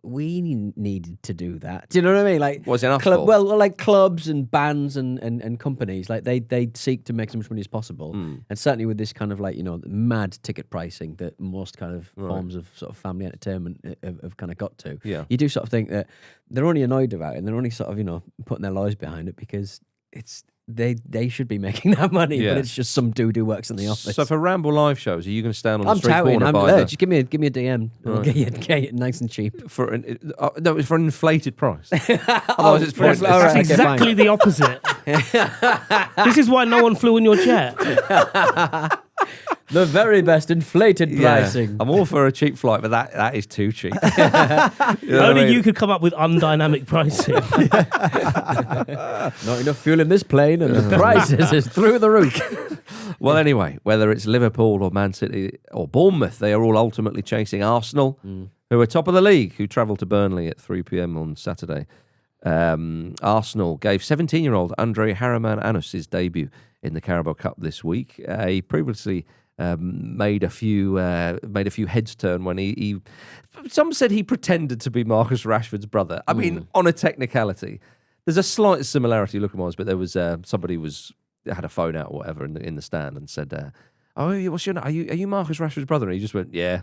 we needed to do that. Do you know what I mean? Like, what's enough for? Well, like clubs and bands and companies, like they seek to make as much money as possible. And certainly with this kind of like, mad ticket pricing that most kind of forms of sort of family entertainment have kind of got to. Yeah. You do sort of think that they're only annoyed about it and they're only sort of, putting their lives behind it because they should be making that money, but it's just some dude who works in the office. So for Ramble live shows, are you going to stand on the street corner? Just give me a DM. I'll get you nice and cheap it's for an inflated price. Otherwise, it's pointless. That's exactly the opposite. This is why no one flew in your jet. The very best inflated pricing. I'm all for a cheap flight, but that is too cheap. Only you could come up with undynamic pricing. Not enough fuel in this plane, and the prices is through the roof. Well, anyway, whether it's Liverpool or Man City or Bournemouth, they are all ultimately chasing Arsenal, who are top of the league, who travel to Burnley at 3 p.m. on Saturday. Arsenal gave 17-year-old Andre Harriman-Annous his debut in the Carabao Cup this week. He previously made a few heads turn when he some said he pretended to be Marcus Rashford's brother. I mean, on a technicality, there's a slight similarity look-wise, but there was somebody was had a phone out or whatever in the stand and said, "Oh, what's your name? Are you Marcus Rashford's brother?" And he just went, "Yeah."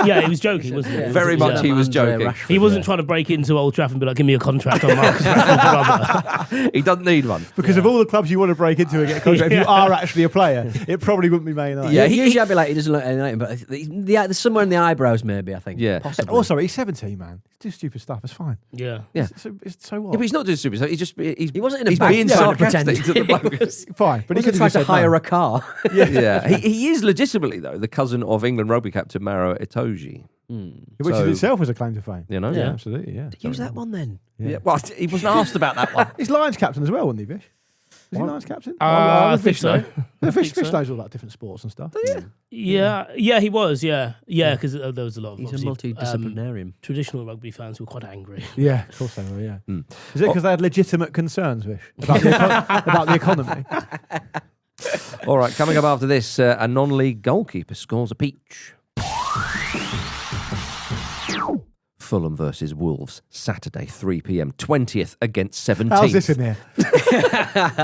Yeah, he was joking, wasn't he? Very much he was joking. He wasn't trying to break into Old Trafford and be like, "Give me a contract on Marcus Rashford's brother." He doesn't need one. Because of all the clubs you want to break into and get a contract, if you are actually a player, it probably wouldn't be Man United. Yeah, usually I'd be like, he doesn't look anything, but there's somewhere in the eyebrows, maybe, I think. Yeah. Possibly. Also, he's 17, man. He does stupid stuff. It's fine. Yeah. Yeah. So what? Yeah, but he's not doing stupid. He wasn't in a he's bad being trying to sarcastic to the bloke. Fine, but He he could could try have to said hire no. a car. Yeah, he is legitimately though the cousin of England rugby captain Maro Itoje. Which So- in itself was a claim to fame. You know, Yeah, absolutely. Yeah. Use that one then. Yeah. Well, he wasn't asked about that one. He's Lions captain as well, wasn't he, Vish? Is he Lions captain? I think so. Fish knows all about different sports and stuff. Yeah, he was. Yeah, because there was a lot of He's a obviously, multidisciplinarian. traditional rugby fans who were quite angry. Yeah, of course they were, yeah. Is it because they had legitimate concerns, Vish, about the economy? All right, coming up after this, a non-league goalkeeper scores a peach. Fulham versus Wolves, Saturday, 3 p.m, 20th against 17th. How's this in here?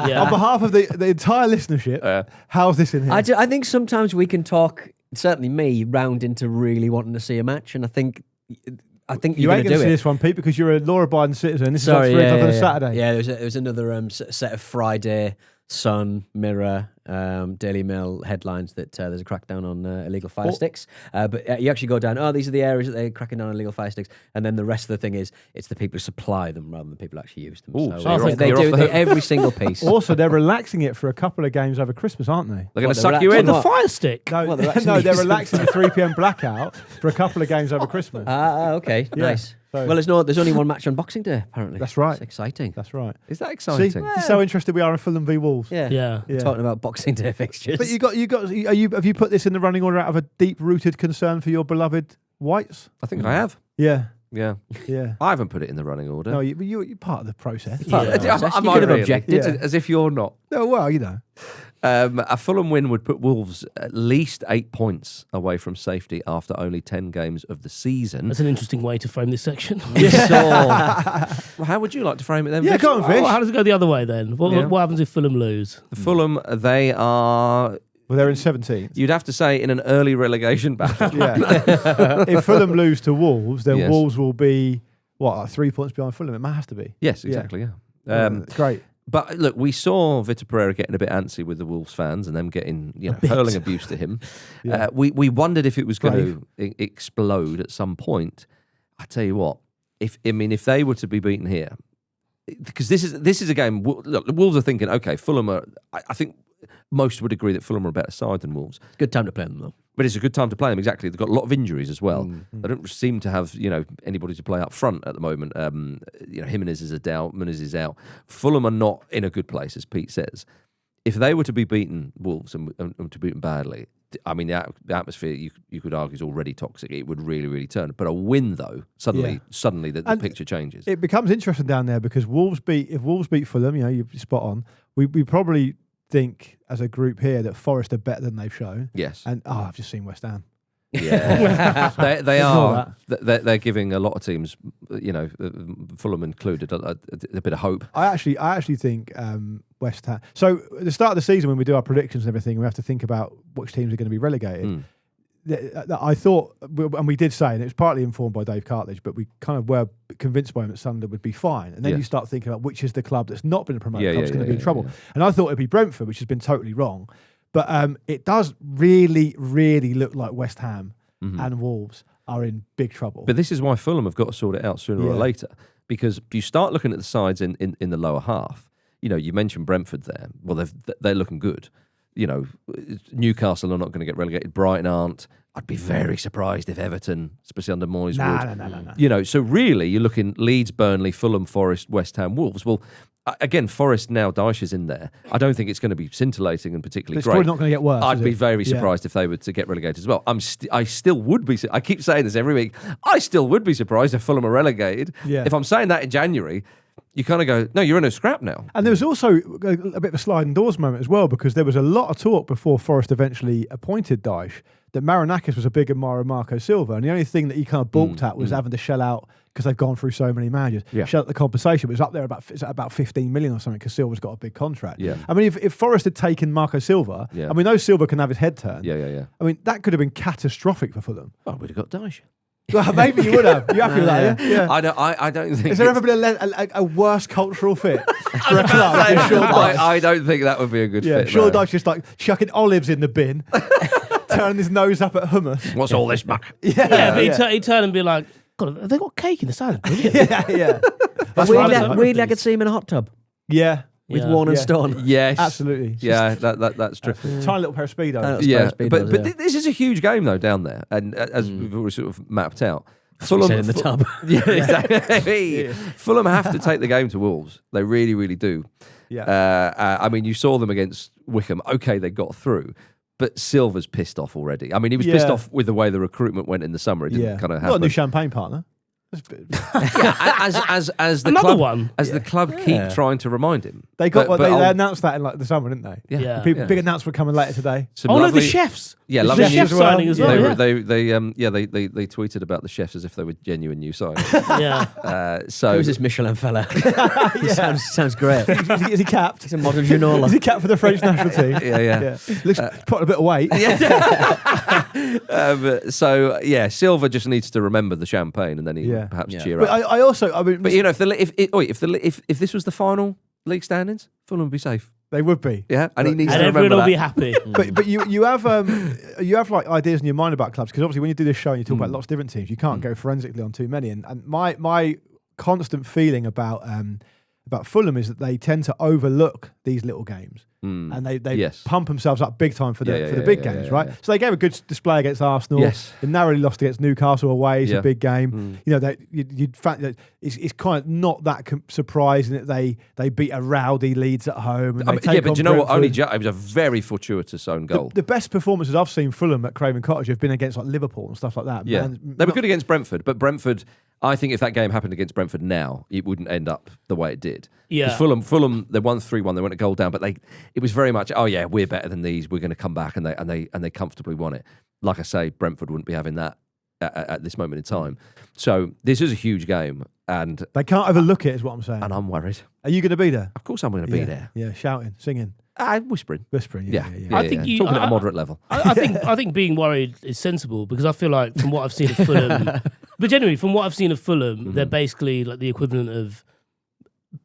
Yeah. On behalf of the entire listenership, how's this in here? I think sometimes we can talk, certainly me, round into really wanting to see a match, and I think you you're ain't going going to to do see it. this one, Pete, because you're a law-abiding citizen. This Sorry, is like 3 o'clock on a Saturday. Yeah, there was another set of Friday Sun, Mirror, Daily Mail headlines that there's a crackdown on illegal fire sticks. But you actually go down, these are the areas that they're cracking down on illegal fire sticks. And then the rest of the thing is, it's the people who supply them rather than the people who actually use them. Ooh, so so they do every single piece. Also, they're relaxing it for a couple of games over Christmas, aren't they? They're going to What, suck they're you in. actually- The fire stick. No, Well, they're actually no, they're using relaxing the 3 p.m. blackout for a couple of games over Christmas. Okay, Yeah. nice. So- Well, there's only one match on Boxing Day, apparently. That's right. It's exciting. That's right. Is that See, exciting? so interested we are in Fulham v Wolves. Yeah. Yeah. Yeah. Talking about Boxing Day fixtures. But have you put this in the running order out of a deep-rooted concern for your beloved Whites? I think I have. Yeah, Yeah. yeah. I haven't put it in the running order. No, you're part of the process. Part of the Yeah. process. Am You I could have really? objected. Yeah. As if you're not. No, well, you know. A Fulham win would put Wolves at least 8 points away from safety after only 10 games of the season. That's an interesting way to frame this section. Well, how would you like to frame it then? Yeah, Vish? go on, Vish. Oh, how does it go the other way then? What happens if Fulham lose? Fulham, they are, Well, they're in 17th. you'd have to say, in an early relegation battle. Yeah. If Fulham lose to Wolves, then Yes. Wolves will be, like 3 points behind Fulham? It might have to be. Yes, exactly, yeah. Great. But look, we saw Vitor Pereira getting a bit antsy with the Wolves fans and them getting, hurling abuse to him. Yeah. We wondered if it was going to explode at some point. I tell you what, if they were to be beaten here, because this is a game. Look, the Wolves are thinking, okay, Fulham are. I think most would agree that Fulham are a better side than Wolves. Good time to play them, though. But it's a good time to play them, exactly. They've got a lot of injuries as well. They don't seem to have, anybody to play up front at the moment. Jimenez is a doubt, Muniz is out. Fulham are not in a good place, as Pete says. If they were to be beaten, Wolves, and to beat them badly, I mean, the atmosphere, you could argue, is already toxic. It would really, really turn. But a win, though, suddenly the picture changes. It becomes interesting down there because if Wolves beat Fulham, you're spot on. We probably think as a group here that Forest are better than they've shown. Yes. And I've just seen West Ham. Yeah, they Ignore are. They're giving a lot of teams, Fulham included, a bit of hope. I actually think West Ham. So at the start of the season, when we do our predictions and everything, we have to think about which teams are going to be relegated. I thought, and we did say, and it was partly informed by Dave Cartledge, but we kind of were convinced by him that Sunderland would be fine. And then you start thinking about which is the club that's not been a promoted club that's going to be in trouble. And I thought it'd be Brentford, which has been totally wrong. But it does really, really look like West Ham and Wolves are in big trouble. But this is why Fulham have got to sort it out sooner or later. Because if you start looking at the sides in the lower half, you mentioned Brentford there. Well, they're looking good. Newcastle are not going to get relegated. Brighton aren't. I'd be very surprised if Everton, especially under Moyes, would. No. So really, you're looking Leeds, Burnley, Fulham, Forest, West Ham, Wolves. Well, again, Forest now, Dyche is in there. I don't think it's going to be scintillating and particularly It's great. probably not going to get worse. I'd is be it? very surprised if they were to get relegated as well. I still would be. I keep saying this every week. I still would be surprised if Fulham are relegated. Yeah. If I'm saying that in January, you kind of go, no, you're in a scrap now. And there was also a bit of a sliding doors moment as well, because there was a lot of talk before Forest eventually appointed Dyche that Marinakis was a big admirer of Marco Silva, and the only thing that he kind of balked at was having to shell out, because they've gone through so many managers, shell out the compensation, but it's up there about 15 million or something, because Silva's got a big contract. Yeah. I mean, if Forest had taken Marco Silva, and we know Silva can have his head turned. Yeah. I mean, that could have been catastrophic for Fulham. Well, we'd have got Deja. Well, maybe you would have. You happy with that? Yeah. I don't think. Has there ever been a worse cultural fit for a club than Sean Dyche? I don't think that would be a good fit. Sean no. Dyche just like chucking olives in the bin, turning his nose up at hummus. What's all this muck? Yeah, but he'd turn and be like, God, have they got cake in the salad? Brilliant. Yeah. Weirdly, I could see him in a hot tub Yeah. with Warren and Yeah. Stone. Yes, Absolutely. Yeah, that's true. Tiny little pair of speedos. Yeah, Speedos, but yeah. this is a huge game though down there, and as we've already sort of mapped out, Fulham in the tub. Yeah, exactly. Fulham have to take the game to Wolves. They really, really do. Yeah. I mean, you saw them against Wickham. Okay, they got through, but Silva's pissed off already. I mean, he was pissed off with the way the recruitment went in the summer. It didn't kind of happen. Got a new champagne partner. as the Another club, one. as the club keep trying to remind him. They got But they I'll- announced that in like the summer, didn't they? Yeah. Big announcement coming later today. Some Oh no, the lovely- chefs. Yeah, the lovely chef news. signing as well. They Yeah. they tweeted about the chefs as if they were genuine new signings. Yeah. So Who's this Michelin fella? sounds great. Is he capped? He's a modern Ginola. Is he capped for the French national team? Yeah. Looks put on a bit of weight. So yeah, Silva just needs to remember the champagne, and then he Yeah. perhaps Yeah. cheer But up. I also, I mean, But you know, if this was the final league standings, Fulham would be safe. they would be. Yeah, and he needs And to everyone remember will that. be happy. But you have like ideas in your mind about clubs, because obviously when you do this show and you talk about lots of different teams, you can't go forensically on too many. And my constant feeling about Fulham is that they tend to overlook these little games, and they Yes. pump themselves up big time for the Yeah, big yeah, games, yeah, right? yeah. So they gave a good display against Arsenal. Yes. They narrowly lost against Newcastle away. It's Yeah. a big game. You know, you'd fact that it's kind of not that surprising that they beat a rowdy Leeds at home. And I mean, they take but on do you know what? Brentford. It was a very fortuitous own goal. The best performances I've seen Fulham at Craven Cottage have been against like Liverpool and stuff like that. Yeah, Man, they were good against Brentford, but Brentford, I think if that game happened against Brentford now, it wouldn't end up the way it did. Yeah. 'Cause Fulham, they won 3-1. They went a goal down, but it was very much, oh yeah, we're better than these. We're going to come back, and they comfortably won it. Like I say, Brentford wouldn't be having that at this moment in time. So this is a huge game, and They can't overlook it, is what I'm saying. I'm worried. Are you going to be there? Of course, I'm going to be there. Yeah, shouting, singing, Whispering. whispering. Yeah, I think talking at a moderate level. I think being worried is sensible, because I feel like from what I've seen of Fulham, but generally from what I've seen of Fulham, they're basically like the equivalent of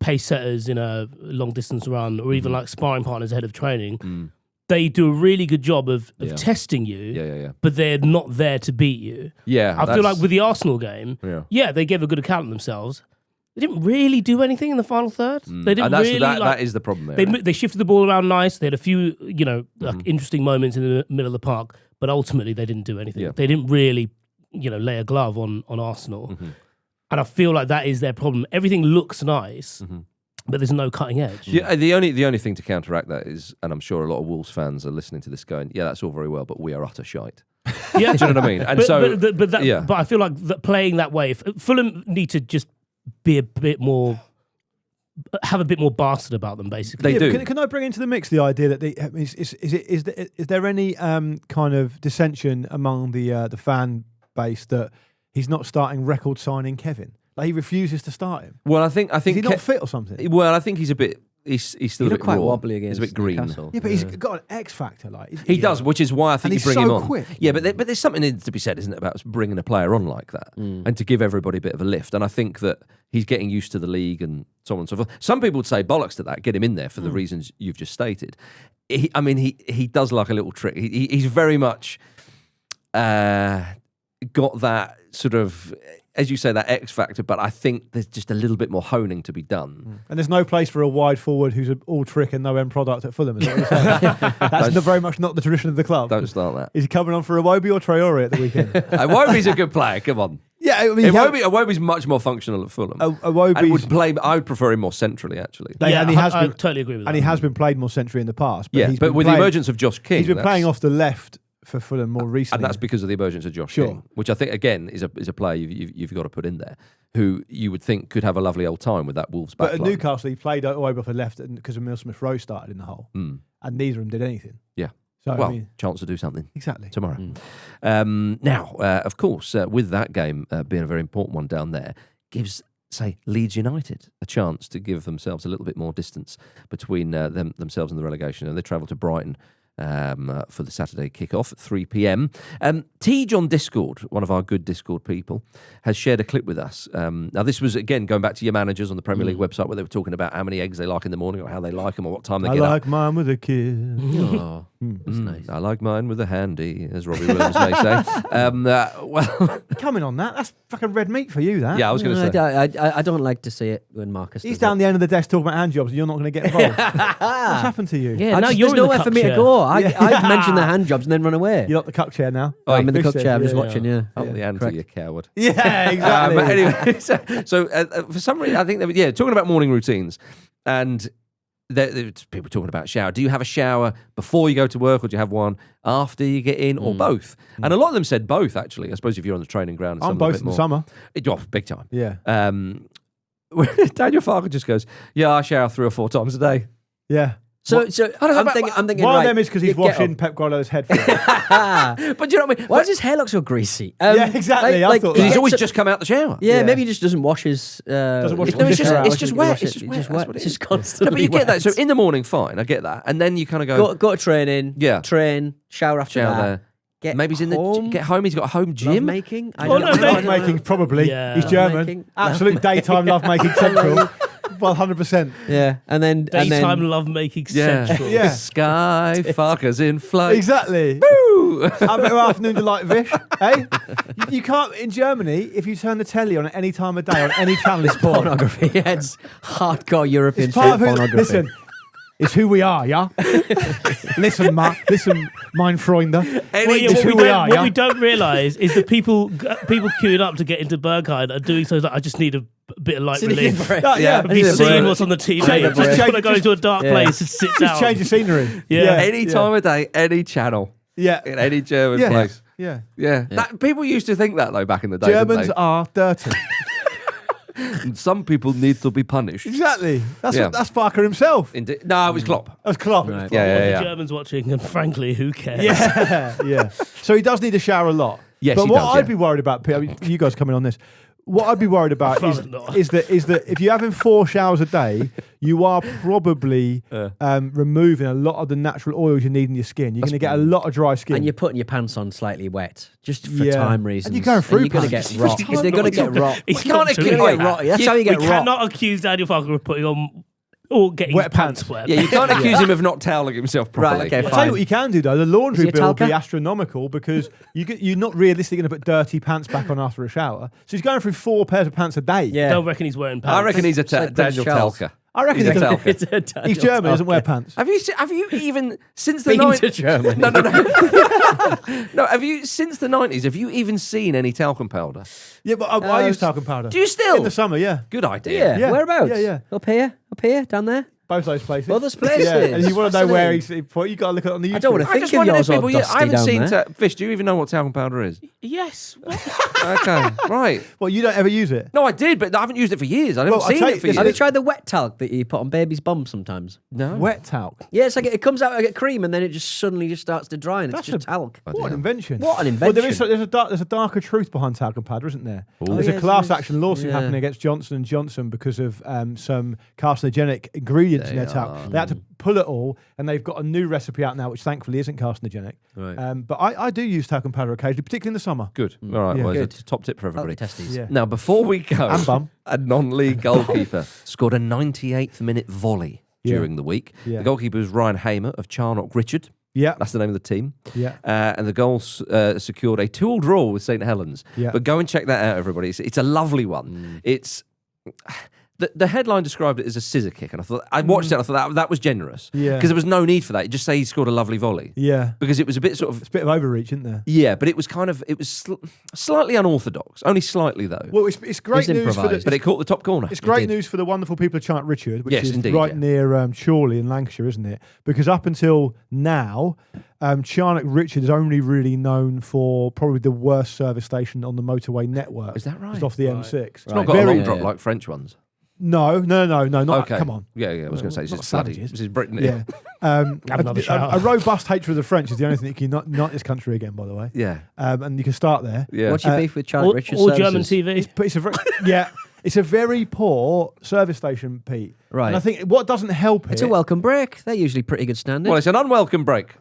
pace setters in a long distance run, or even like sparring partners ahead of training. They do a really good job of testing you, Yeah. but they're not there to beat you. Yeah, I feel like with the Arsenal game, Yeah. they gave a good account of themselves. They didn't really do anything in the final third. They didn't really. That is the problem there. They shifted the ball around nice. They had a few, interesting moments in the middle of the park, but ultimately they didn't do anything. Yeah. They didn't really, lay a glove on Arsenal. And I feel like that is their problem. Everything looks nice, but there's no cutting edge. Yeah, the only thing to counteract that is, and I'm sure a lot of Wolves fans are listening to this going, yeah, that's all very well, but we are utter shite. Yeah, Do you know what I mean? And but I feel like playing that way, Fulham need to just be a bit more, have a bit more bastard about them, basically. They do. Can I bring into the mix the idea that is there any kind of dissension among the fan base that he's not starting record signing Kevin? Like he refuses to start him. Well, I think Is he not fit or something? Well, I think he's a bit. He's still He a bit looked quite raw. wobbly against He's a bit green. Newcastle. Yeah, but he's got an X factor. Like He does, which is why I think And you he's bring him so on. quick. Yeah, but there's something to be said, isn't it, about bringing a player on like that and to give everybody a bit of a lift. And I think that he's getting used to the league and so on and so forth. Some people would say bollocks to that, get him in there for the reasons you've just stated. He does like a little trick. He's very much got that sort of, as you say, that X factor, but I think there's just a little bit more honing to be done. And there's no place for a wide forward who's all trick and no end product at Fulham. Is that what you're saying? That's very much not the tradition of the club. Don't start that. Is he coming on for Iwobi or Traore at the weekend? Iwobi's a good player. Come on. Yeah, I mean, Iwobi's much more functional at Fulham. Iwobi's I would prefer him more centrally, actually. and he has I been totally agree with that. And he has been played more centrally in the past. But he's with been the playing- emergence of Josh King, he's been playing off the left for Fulham more recently. And that's because of the emergence of Josh Sure. King, which I think, again, is a player you've got to put in there, who you would think could have a lovely old time with that Wolves back But at line. Newcastle, he played all the way off the left because of Emile Smith-Rowe started in the hole. And neither of them did anything. Yeah. So, Well, I mean, chance to do something exactly. tomorrow. Now, of course, with that game being a very important one down there, gives, say, Leeds United a chance to give themselves a little bit more distance between themselves and the relegation. And they travel to Brighton for the Saturday kickoff at 3 p.m. Tej on Discord, one of our good Discord people, has shared a clip with us. Now, this was, again, going back to your managers on the Premier League website where they were talking about how many eggs they like in the morning or how they like them or what time they I get like up. mine with a kid. Oh, that's nice. I like mine with a handy, as Robbie Williams may say. Well, Coming on that, that's fucking red meat for you, that. yeah, I was going to say. I don't like to see it when Marcus. He's does down it. the end of the desk talking about hand jobs and you're not going to get involved. What's happened to you? Yeah, now There's you're in the nowhere cup for me to chair. go. I mentioned the hand jobs and then run away. You're not the cup chair now. I'm in the Vish cup said, chair. I'm just yeah. watching. Yeah. Oh, the anti, correct. you coward. Yeah, exactly. But anyway, so for some reason, I think talking about morning routines, and there's people talking about shower. Do you have a shower before you go to work, or do you have one after you get in, or both? And a lot of them said both. Actually, I suppose if you're on the training ground, and I'm some both a bit in the more. summer. Big time. Yeah. Daniel Farker just goes, "Yeah, I shower 3 or 4 times a day." Yeah. So I don't know I'm thinking. One right, of them is because he's you get washing up. Pep Guardiola's head for him. But do you know what I mean? Why does his hair look so greasy? Yeah, exactly, I thought Because he's that. always just come out the shower. Yeah, Yeah. maybe he just doesn't wash his. Doesn't wash No, it's his just hair. it's just wet. It's just wet. Just That's wet. what it It's is. just constantly. No, but you get that. wet. So in the morning, fine, I get that, and then you kind of go Go to training. Yeah. Train. Shower after shower that. there. Get Maybe he's home. get home. He's got a home gym. Lovemaking. I Oh, don't no, know. Love making, probably. Yeah. He's German. Lovemaking. Absolute daytime love making central. Well, 100%. Yeah, and then Daytime lovemaking Yeah. central. Yeah. Sky fuckers in flight. Exactly. Woo! Have a bit of afternoon delight, Vish. Hey, you can't in Germany if you turn the telly on at any time of day on any channel. It's porn. pornography. Yeah, it's hardcore European It's part of who. pornography. Listen, it's who we are, yeah. Listen, mein Freunde. Well, yeah, It's what who we we don't, are, what yeah. we don't realise is that people queuing up to get into Berghain are doing so that I just need a bit of light Sitting in relief. break. Yeah, yeah. Have you seen what's on the TV? Change of Just break. want to go into a dark Yeah. place and sit down. Just change the scenery. Yeah. Any time of day, any channel, Yeah. in any German Yeah. place. Yeah. Yeah. That, people used to think that though back in the day. Germans didn't are dirty. they? And some people need to be punished. Exactly. That's Yeah. what, that's Farker himself. No, it was Klopp. That was Klopp. Right. Yeah, What yeah, the yeah. Germans watching, and frankly, who cares? Yeah, yeah. So he does need a shower a lot. Yes, but he what does, I'd yeah. be worried about, Pete, I mean, you guys coming on this. What I'd be worried about Rather not. is that if you're having 4 showers a day, you are probably removing a lot of the natural oils you need in your skin. You're going to get a lot of dry skin. And you're putting your pants on slightly wet, just for Yeah. time And reasons. you're going through you're going to pants. get rot. They're going to get rot. He's We can't not accuse- doing Wait, that. Rot. That's how you We get rot. cannot accuse Daniel Farker of putting on or getting Wet his pants pants. wet. Yeah, you can't accuse him of not toweling himself properly. okay, I'll tell fine. you what you can do though. The laundry Is he a bill will be talker? astronomical because you're not realistically going to put dirty pants back on after a shower. So he's going through 4 pairs of pants a day. Yeah. Don't reckon he's wearing pants. I reckon he's a It's like Prince Daniel Charles. Telker. I reckon He's he a doesn't. Telker. It's a Daniel He's German. He doesn't wear Telker. pants. Have you even since the Been to 90s? Germany. No. Have you since the 90s? Have you even seen any talcum powder? Yeah, but I use talcum powder. Do you still? In the summer, yeah. Good idea. Yeah. Yeah. Whereabouts? Yeah, yeah. Up here, down there. Both those places. Both those places. Yeah, and you want to know where Fascinating. you got to look at it on the YouTube. I don't want to I think just of wondered if yours all people. dusty I haven't down seen. there. Fish, do you even know what talcum powder is? Yes. What? Okay, right. Well, you don't ever use it. No, I did, but I haven't used it for years. I haven't Well, I'll seen tell it you, for this- Have you years. tried the wet talc that you put on baby's bum sometimes? No. Wet talc. Yeah, it's like it comes out like a cream and then it just suddenly just starts to dry and it's That's just talc. What an invention. What an Well, invention. there's a darker truth behind talcum powder, isn't there? There's yeah, a class there is. action lawsuit Yeah. happening against Johnson & Johnson because of some carcinogenic ingredients in their talc. They had to pull it all, and they've got a new recipe out now, which thankfully isn't carcinogenic. Right. But I do use talcum powder occasionally, particularly in the summer. Good. All right. Yeah. Well, Good. it's a top tip for everybody. Testes. Yeah. Now, before we go, And bum. a non-league goalkeeper scored a 98th minute volley Yeah. during the week. Yeah. The goalkeeper was Ryan Hamer of Charnock Richard. Yeah. That's the name of the team. Yeah. And the goals secured a 2-2 draw with St Helens. Yeah. But go and check that out, everybody. It's a lovely one. It's the headline described it as a scissor kick, and I watched it and I thought that was generous. Yeah. Because there was no need for that. You just say he scored a lovely volley. Yeah. Because it was a bit sort of... It's a bit of overreach, isn't there? Yeah, but it was slightly unorthodox. Only slightly, though. Well, it's great news for improvised. But it caught the top corner. It's great news for the wonderful people of Chant Richard, which Yes, is indeed, right yeah. near Chorley in Lancashire, isn't it? Because up until now, Chant Richard is only really known for probably the worst service station on the motorway network. Is that right? It's off the M6. It's not got a long drop like French ones. No, not. Okay. Come on. Yeah, I was going to say, Not this is bloody. savages. This is Britain. Yeah. another shout. A robust hatred of the French is the only thing that can not this country again, by the way. Yeah. And you can start there. Yeah. What's your beef with Charlie Richards? Or German TV. It's a very, it's a very poor service station, Pete. Right. And I think what doesn't help It's a welcome break. They're usually pretty good standing. Well, it's an unwelcome break.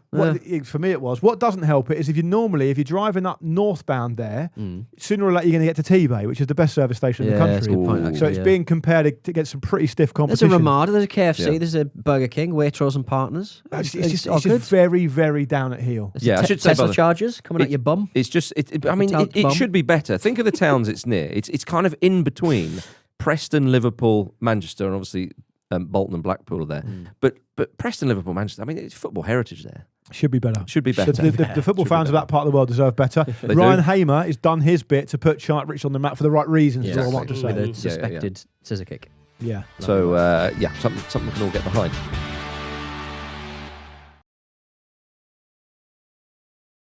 For me, it was. What doesn't help it is if you're driving up northbound there, sooner or later you're going to get to T-Bay, which is the best service station in the that's a country. good point, actually, So it's being compared to get some pretty stiff There's a competition. Ramada, there's a KFC, Yeah. there's a Burger King, Waitrose and Partners. It's all just good. very, very down at heel. There's Yeah, a I should say, Tesla brother, chargers coming at your bum. It's just, it Bum. should be better. Think of the towns it's near. It's kind of in between Preston, Liverpool, Manchester, and obviously Bolton and Blackpool are there. But Preston, Liverpool, Manchester, I mean, it's football heritage there. Should be better. Should be better. The football fans of that part of the world deserve better. They Ryan do. Hamer has done his bit to put Chant Rich on the map for the right reasons, is all I want to With say. a suspected scissor kick. Yeah. So, something we can all get behind.